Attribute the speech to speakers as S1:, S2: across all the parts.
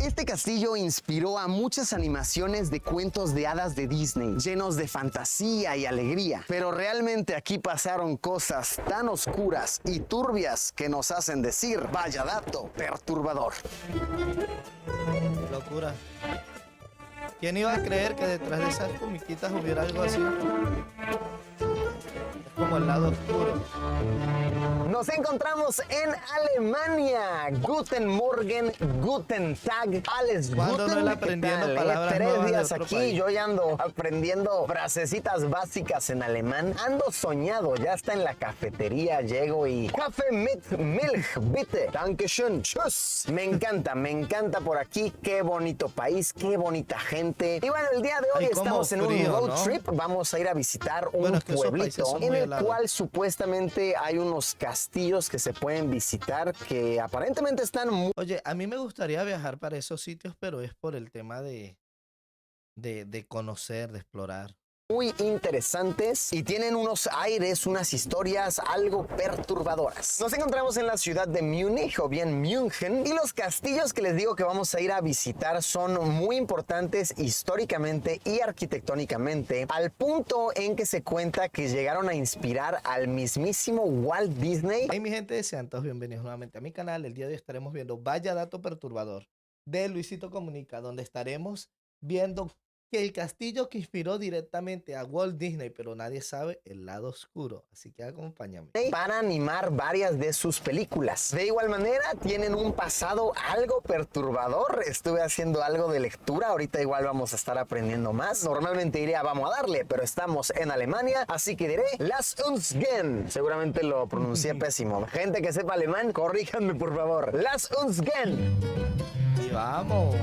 S1: Este castillo inspiró a muchas animaciones de cuentos de hadas de Disney, llenos de fantasía y alegría. Pero realmente aquí pasaron cosas tan oscuras y turbias que nos hacen decir, vaya dato perturbador.
S2: Locura. ¿Quién iba a creer que detrás de esas comiquitas hubiera algo así? Es como el lado oscuro.
S1: Nos encontramos en Alemania. Guten Morgen, Guten Tag, alles
S2: ¿Cuándo
S1: Guten.
S2: no él aprendiendo palabras
S1: 3
S2: nuevas de
S1: días
S2: otro
S1: aquí,
S2: país?
S1: yo ya ando aprendiendo frasecitas básicas en alemán. Ando soñado, ya está en la cafetería, llego y... Kaffee mit Milch, bitte. Dankeschön, tschüss. Me encanta por aquí. Qué bonito país, qué bonita gente. Y bueno, el día de hoy
S2: Ay, cómo
S1: estamos en un
S2: frío,
S1: road
S2: ¿no?
S1: trip. Vamos a ir a visitar un
S2: Bueno, es que esos países
S1: pueblito
S2: son
S1: en
S2: muy
S1: el
S2: helados.
S1: cual supuestamente hay unos castillos que se pueden visitar que aparentemente están muy
S2: Oye, a mí me gustaría viajar para esos sitios, pero es por el tema de conocer, de explorar.
S1: interesantes y tienen unos aires, unas historias algo perturbadoras. Nos encontramos en la ciudad de Múnich o bien München y los castillos que les digo que vamos a ir a visitar son muy importantes históricamente y arquitectónicamente, al punto en que se cuenta que llegaron a inspirar al mismísimo Walt Disney.
S2: Hey, mi gente, sean todos bienvenidos nuevamente a mi canal. El día de hoy estaremos viendo Vaya Dato Perturbador de Luisito Comunica, donde estaremos viendo que el castillo que inspiró directamente a Walt Disney, pero nadie sabe el lado oscuro. Así que acompáñame.
S1: Para animar varias de sus películas. De igual manera, tienen un pasado algo perturbador. Estuve haciendo algo de lectura, ahorita igual vamos a estar aprendiendo más. Normalmente diría vamos a darle, pero estamos en Alemania, así que diré Lass uns gehen. Seguramente lo pronuncié pésimo. Gente que sepa alemán, corríjanme por favor. Lass uns gehen.
S2: Y vamos.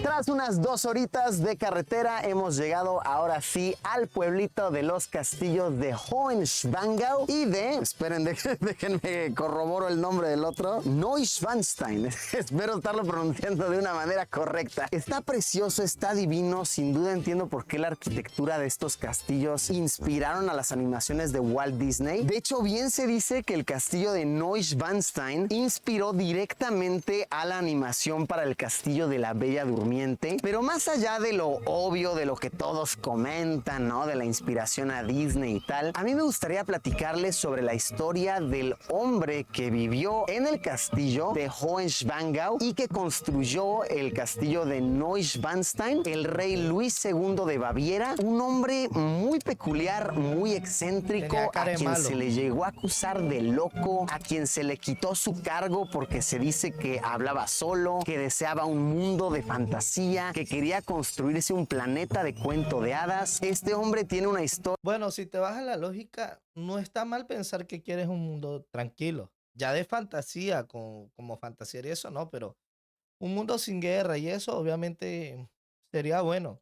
S1: Tras unas 2 horitas de carretera hemos llegado ahora sí al pueblito de los castillos de Hohenschwangau y de, esperen, déjenme corroboro el nombre del otro, Neuschwanstein. Espero estarlo pronunciando de una manera correcta. Está precioso, está divino, sin duda entiendo por qué la arquitectura de estos castillos inspiraron a las animaciones de Walt Disney. De hecho, bien se dice que el castillo de Neuschwanstein inspiró directamente a la animación para el castillo de la Bella Durmiente. Pero más allá de lo obvio, de lo que todos comentan, ¿no? De la inspiración a Disney y tal, a mí me gustaría platicarles sobre la historia del hombre que vivió en el castillo de Hohenschwangau y que construyó el castillo de Neuschwanstein, el rey Luis II de Baviera, un hombre muy peculiar, muy excéntrico,
S2: Tenía cara
S1: a
S2: de
S1: quien
S2: malo.
S1: se le llegó a acusar de loco, a quien se le quitó su cargo porque se dice que hablaba solo, que deseaba un mundo de fantasía, que quería construirse un planeta de cuento de hadas. Este hombre tiene una historia.
S2: Bueno, si te vas a la lógica, no está mal pensar que quieres un mundo tranquilo. Ya de fantasía, como fantasía y eso, no, pero un mundo sin guerra y eso obviamente sería bueno.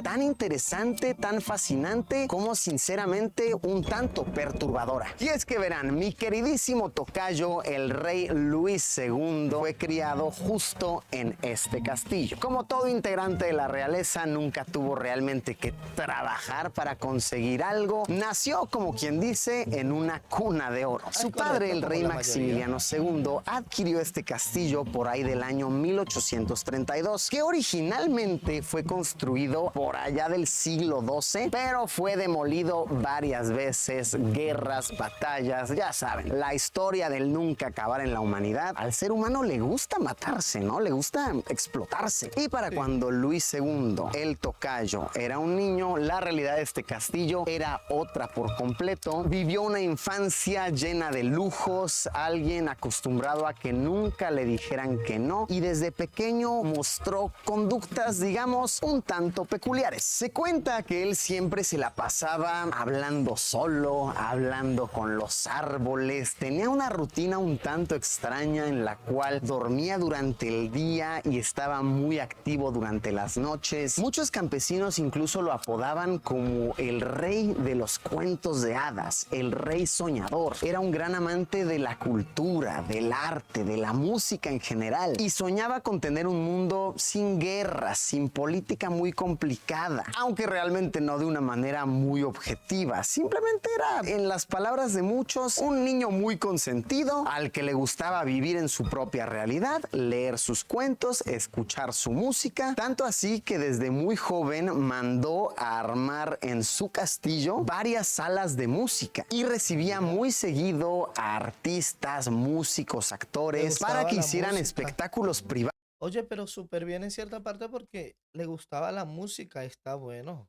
S1: Tan interesante, tan fascinante, como sinceramente un tanto perturbadora. Y es que verán, mi queridísimo tocayo, el rey Luis II, fue criado justo en este castillo. Como todo integrante de la realeza, nunca tuvo realmente que trabajar para conseguir algo. Nació, como quien dice, en una cuna de oro. Su padre, el rey Maximiliano II, adquirió este castillo por ahí del año 1832, que originalmente fue construido por allá del siglo XII, pero fue demolido varias veces, guerras, batallas, ya saben, la historia del nunca acabar en la humanidad. Al ser humano le gusta matarse, ¿no? Le gusta explotarse. Y para cuando Luis II, el tocayo, era un niño, la realidad de este castillo era otra por completo. Vivió una infancia llena de lujos, alguien acostumbrado a que nunca le dijeran que no, y desde pequeño mostró conductas, digamos, un tanto peculiares. Se cuenta que él siempre se la pasaba hablando solo, hablando con los árboles. Tenía una rutina un tanto extraña en la cual dormía durante el día y estaba muy activo durante las noches. Muchos campesinos incluso lo apodaban como el rey de los cuentos de hadas, el rey soñador. Era un gran amante de la cultura, del arte, de la música en general, y soñaba con tener un mundo sin guerras, sin política muy complicada, complicada, aunque realmente no de una manera muy objetiva. Simplemente era, en las palabras de muchos, un niño muy consentido al que le gustaba vivir en su propia realidad, leer sus cuentos, escuchar su música, tanto así que desde muy joven mandó a armar en su castillo varias salas de música y recibía muy seguido a artistas, músicos, actores para que hicieran espectáculos privados.
S2: Oye, pero súper bien en cierta parte porque le gustaba la música, está bueno.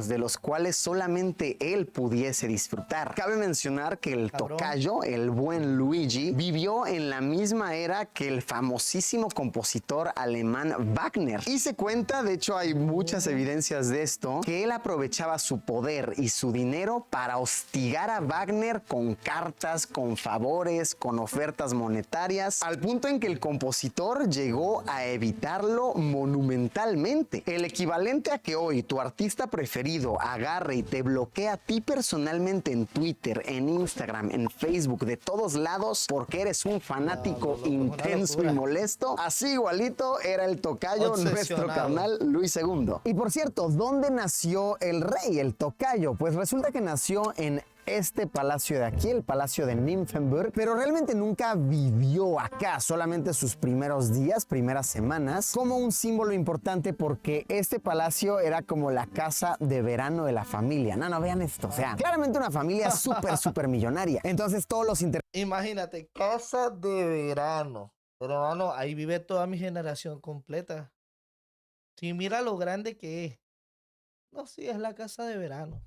S1: De los cuales solamente él pudiese disfrutar. Cabe mencionar que el
S2: Cabrón.
S1: tocayo, el buen Luigi, vivió en la misma era que el famosísimo compositor alemán Wagner. Y se cuenta, de hecho hay muchas evidencias de esto, que él aprovechaba su poder y su dinero para hostigar a Wagner con cartas, con favores, con ofertas monetarias, al punto en que el compositor llegó a evitarlo monumentalmente. El equivalente a que hoy tu artista preferido agarre y te bloquea a ti personalmente en Twitter, en Instagram, en Facebook, de todos lados, porque eres un fanático intenso y molesto. Así igualito era el tocayo, nuestro carnal Luis II. Y por cierto, ¿dónde nació el rey, el tocayo? Pues resulta que nació en este palacio de aquí, el palacio de Nymphenburg, pero realmente nunca vivió acá, solamente sus primeros días, primeras semanas, como un símbolo importante porque este palacio era como la casa de verano de la familia. No, vean esto, o sea, claramente una familia súper millonaria. Entonces todos los
S2: Imagínate, casa de verano. Pero hermano, ahí vive toda mi generación completa. Sí, mira lo grande que es. No, sí, es la casa de verano.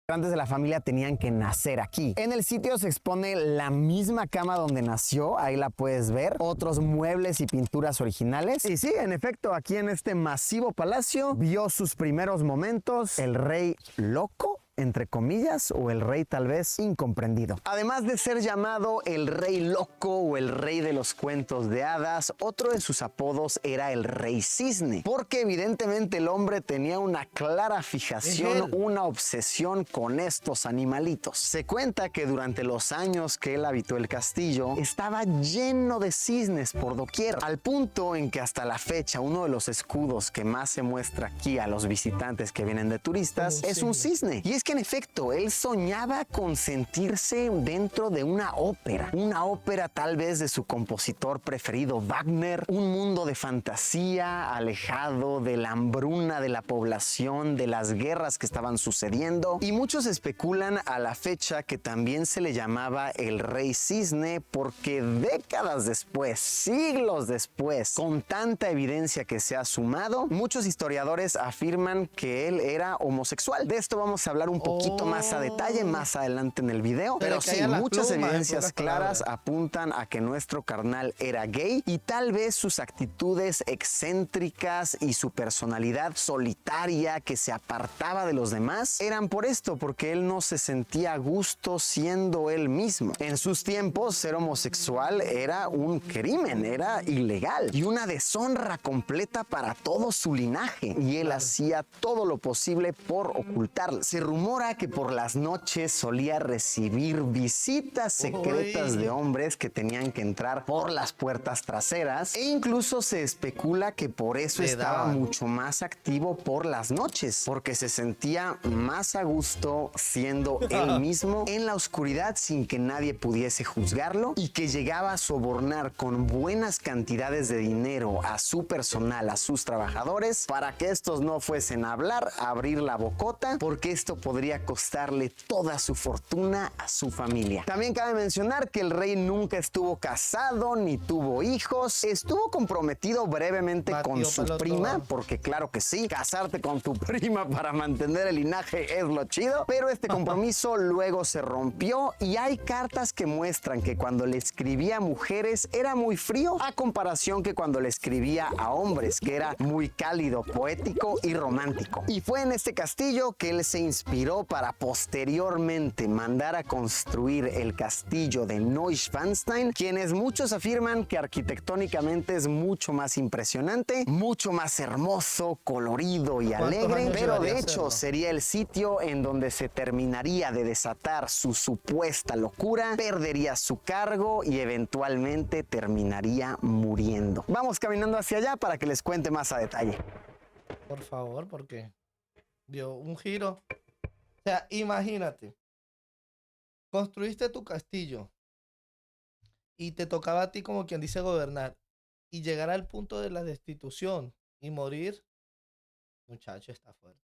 S1: integrantes de la familia tenían que nacer aquí. En el sitio se expone la misma cama donde nació, ahí la puedes ver, otros muebles y pinturas originales. Y sí, en efecto, aquí en este masivo palacio vio sus primeros momentos el rey loco, entre comillas, o el rey tal vez incomprendido. Además de ser llamado el rey loco o el rey de los cuentos de hadas, otro de sus apodos era el rey cisne, porque evidentemente el hombre tenía una clara fijación, una obsesión con estos animalitos. Se cuenta que durante los años que él habitó el castillo, estaba lleno de cisnes por doquier, al punto en que hasta la fecha uno de los escudos que más se muestra aquí a los visitantes que vienen de turistas es un cisne. Y es que en efecto, él soñaba con sentirse dentro de una ópera tal vez de su compositor preferido Wagner, un mundo de fantasía, alejado de la hambruna de la población, de las guerras que estaban sucediendo, y muchos especulan a la fecha que también se le llamaba el rey cisne porque décadas después, siglos después, con tanta evidencia que se ha sumado, muchos historiadores afirman que él era homosexual. De esto vamos a hablar un poquito más a detalle más adelante en el video, pero sí, muchas evidencias claras apuntan a que nuestro carnal era gay y tal vez sus actitudes excéntricas y su personalidad solitaria que se apartaba de los demás eran por esto, porque él no se sentía a gusto siendo él mismo. En sus tiempos ser homosexual era un crimen, era ilegal y una deshonra completa para todo su linaje, y él hacía todo lo posible por ocultarlo. Se rumora que por las noches solía recibir visitas secretas de hombres que tenían que entrar por las puertas traseras, e incluso se especula que por eso estaba mucho más activo por las noches, porque se sentía más a gusto siendo él mismo en la oscuridad sin que nadie pudiese juzgarlo, y que llegaba a sobornar con buenas cantidades de dinero a su personal, a sus trabajadores, para que estos no fuesen a hablar, a abrir la bocota, porque esto podría costarle toda su fortuna a su familia. También cabe mencionar que el rey nunca estuvo casado ni tuvo hijos. Estuvo comprometido brevemente con su prima, porque claro que sí, casarte con tu prima para mantener el linaje es lo chido, pero este compromiso luego se rompió, y hay cartas que muestran que cuando le escribía a mujeres era muy frío a comparación que cuando le escribía a hombres, que era muy cálido, poético y romántico. Y fue en este castillo que él se inspiró para posteriormente mandar a construir el castillo de Neuschwanstein, quienes muchos afirman que arquitectónicamente es mucho más impresionante, mucho más hermoso, colorido y alegre, pero de hecho sería el sitio en donde se terminaría de desatar su supuesta locura, perdería su cargo y eventualmente terminaría muriendo. Vamos caminando hacia allá para que les cuente más a detalle.
S2: Por favor, porque dio un giro. O sea, imagínate, construiste tu castillo y te tocaba a ti, como quien dice, gobernar, y llegar al punto de la destitución y morir, muchacho, está fuerte.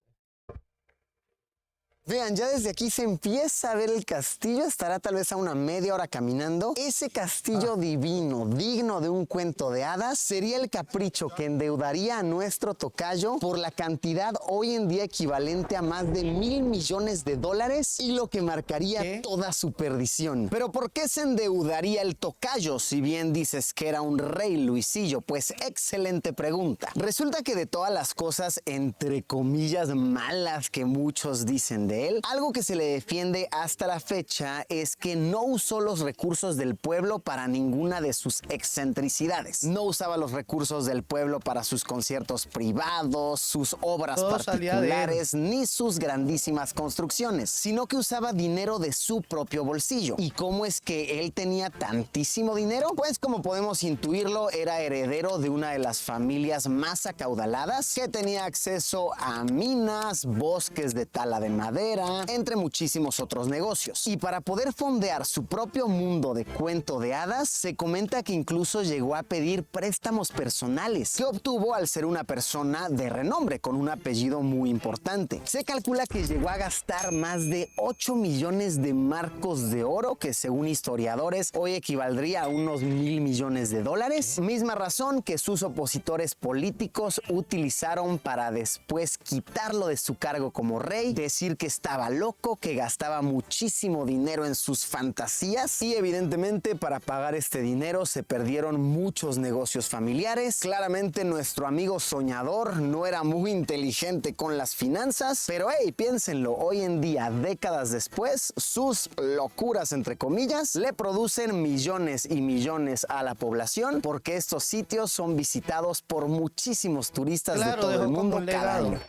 S1: Vean, ya desde aquí se empieza a ver el castillo, estará tal vez a una media hora caminando. Ese castillo divino, digno de un cuento de hadas, sería el capricho que endeudaría a nuestro tocayo por la cantidad hoy en día equivalente a más de $1,000 millones y lo que marcaría toda su perdición. Pero ¿por qué se endeudaría el tocayo si bien dices que era un rey, Luisillo? Pues excelente pregunta. Resulta que de todas las cosas entre comillas malas que muchos dicen de él, algo que se le defiende hasta la fecha es que no usó los recursos del pueblo para ninguna de sus excentricidades. No usaba los recursos del pueblo para sus conciertos privados, sus obras particulares, ni sus grandísimas construcciones, sino que usaba dinero de su propio bolsillo. ¿Y cómo es que él tenía tantísimo dinero? Pues como podemos intuirlo, era heredero de una de las familias más acaudaladas que tenía acceso a minas, bosques de tala de madera, entre muchísimos otros negocios. Y para poder fondear su propio mundo de cuento de hadas, se comenta que incluso llegó a pedir préstamos personales, que obtuvo al ser una persona de renombre, con un apellido muy importante. Se calcula que llegó a gastar más de 8 millones de marcos de oro, que según historiadores hoy equivaldría a unos $1,000 millones. Misma razón que sus opositores políticos utilizaron para después quitarlo de su cargo como rey, decir que estaba loco, que gastaba muchísimo dinero en sus fantasías y evidentemente para pagar este dinero se perdieron muchos negocios familiares. Claramente nuestro amigo soñador no era muy inteligente con las finanzas, pero hey, piénsenlo, hoy en día, décadas después, sus locuras entre comillas le producen millones y millones a la población porque estos sitios son visitados por muchísimos turistas de todo el mundo cada año.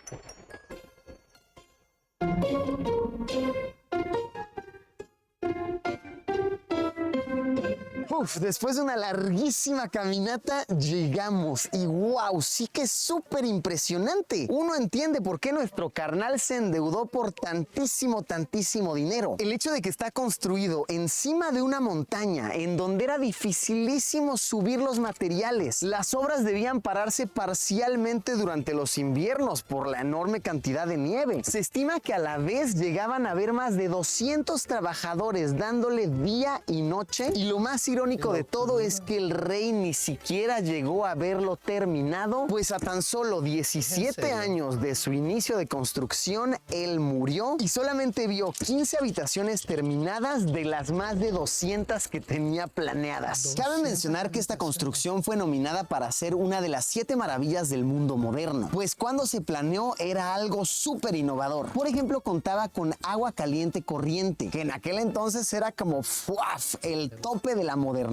S1: Después de una larguísima caminata llegamos y wow, sí que es súper impresionante. Uno entiende por qué nuestro carnal se endeudó por tantísimo dinero. El hecho de que está construido encima de una montaña en donde era dificilísimo subir los materiales. Las obras debían pararse parcialmente durante los inviernos por la enorme cantidad de nieve. Se estima que a la vez llegaban a haber más de 200 trabajadores dándole día y noche, y lo más irónico de todo es que el rey ni siquiera llegó a verlo terminado, pues a tan solo 17 años de su inicio de construcción, él murió y solamente vio 15 habitaciones terminadas de las más de 200 que tenía planeadas. Cabe mencionar que esta construcción fue nominada para ser una de las 7 maravillas del mundo moderno, pues cuando se planeó era algo súper innovador. Por ejemplo, contaba con agua caliente corriente, que en aquel entonces era como ¡fuaf! El tope de la modernidad.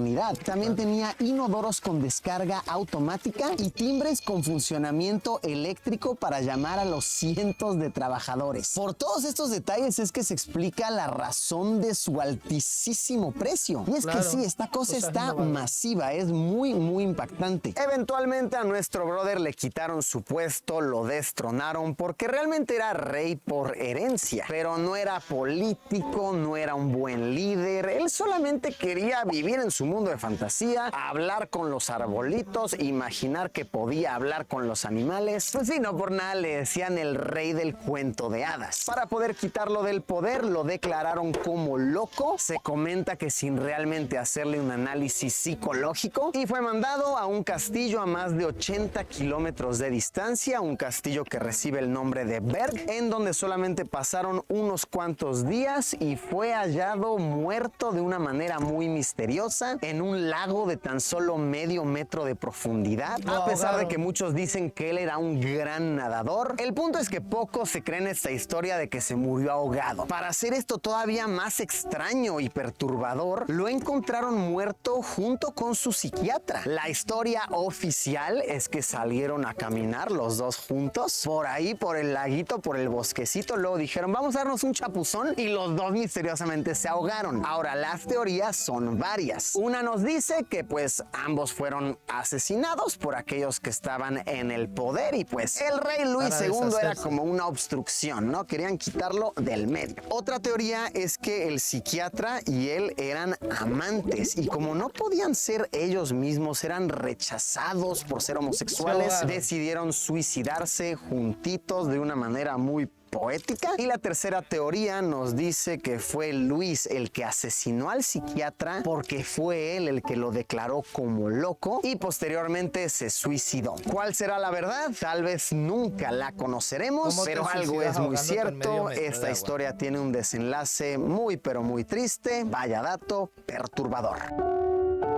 S1: También tenía inodoros con descarga automática y timbres con funcionamiento eléctrico para llamar a los cientos de trabajadores. Por todos estos detalles es que se explica la razón de su altísimo precio. Y es que sí, esta cosa está masiva, es muy impactante. Eventualmente a nuestro brother le quitaron su puesto, lo destronaron porque realmente era rey por herencia, pero no era político, no era un buen líder, él solamente quería vivir en su mundo de fantasía, hablar con los arbolitos, imaginar que podía hablar con los animales. Pues sí, no por nada le decían el rey del cuento de hadas. Para poder quitarlo del poder, lo declararon como loco. Se comenta que sin realmente hacerle un análisis psicológico, y fue mandado a un castillo a más de 80 kilómetros de distancia, un castillo que recibe el nombre de Berg, en donde solamente pasaron unos cuantos días y fue hallado muerto de una manera muy misteriosa en un lago de tan solo medio metro de profundidad, a pesar de que muchos dicen que él era un gran nadador. El punto es que poco se cree en esta historia de que se murió ahogado. Para hacer esto todavía más extraño y perturbador, lo encontraron muerto junto con su psiquiatra. La historia oficial es que salieron a caminar los dos juntos por ahí, por el laguito, por el bosquecito, luego dijeron vamos a darnos un chapuzón y los dos misteriosamente se ahogaron. Ahora, las teorías son varias. teorías. Una nos dice que pues ambos fueron asesinados por aquellos que estaban en el poder y pues el rey Luis
S2: Para
S1: II era
S2: deshacerse.
S1: como una obstrucción, ¿no? Querían quitarlo del medio. Otra teoría es que el psiquiatra y él eran amantes y como no podían ser ellos mismos, eran rechazados por ser homosexuales,
S2: Claro.
S1: decidieron suicidarse juntitos de una manera muy poética. Y la tercera teoría nos dice que fue Luis el que asesinó al psiquiatra porque fue él el que lo declaró como loco y posteriormente se suicidó. ¿Cuál será la verdad? Tal vez nunca la conoceremos,
S2: ¿Cómo te
S1: pero algo
S2: suicidas
S1: es muy
S2: ahogándote en medio
S1: cierto.
S2: metro de
S1: Esta
S2: agua?
S1: historia tiene un desenlace muy pero muy triste. Vaya dato perturbador.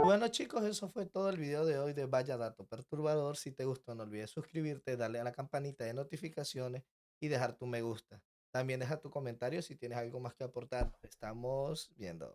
S2: Bueno chicos, eso fue todo el video de hoy de Vaya Dato Perturbador. Si te gustó, no olvides suscribirte, darle a la campanita de notificaciones y dejar tu me gusta. También deja tu comentario si tienes algo más que aportar. Estamos viendo.